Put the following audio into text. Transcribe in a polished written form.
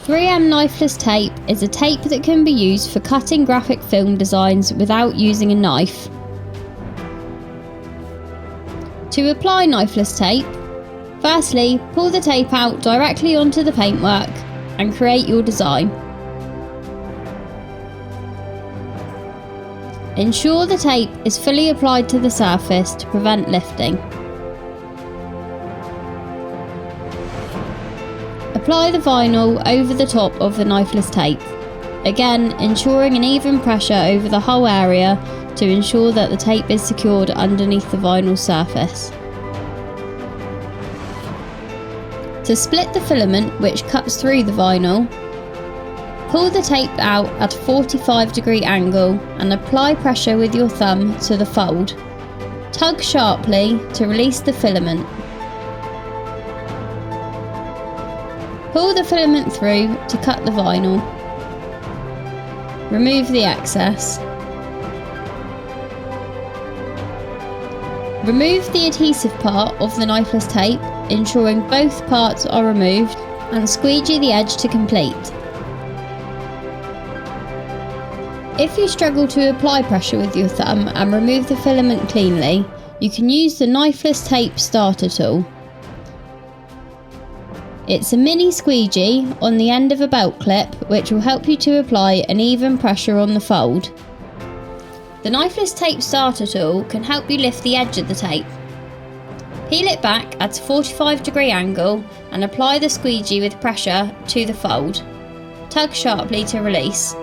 3M Knifeless tape is a tape that can be used for cutting graphic film designs without using a knife. To apply knifeless tape, firstly pull the tape out directly onto the paintwork and create your design. Ensure the tape is fully applied to the surface to prevent lifting. Apply the vinyl over the top of the knifeless tape, again ensuring an even pressure over the whole area to ensure that the tape is secured underneath the vinyl surface. To split the filament which cuts through the vinyl, pull the tape out at a 45-degree angle and apply pressure with your thumb to the fold. Tug sharply to release the filament. Pull the filament through to cut the vinyl. Remove the excess. Remove the adhesive part of the knifeless tape, ensuring both parts are removed, and squeegee the edge to complete. If you struggle to apply pressure with your thumb and remove the filament cleanly, you can use the Knifeless Tape Starter tool. It's a mini squeegee on the end of a belt clip which will help you to apply an even pressure on the fold. The Knifeless Tape Starter tool can help you lift the edge of the tape. Peel it back at a 45-degree angle and apply the squeegee with pressure to the fold. Tug sharply to release.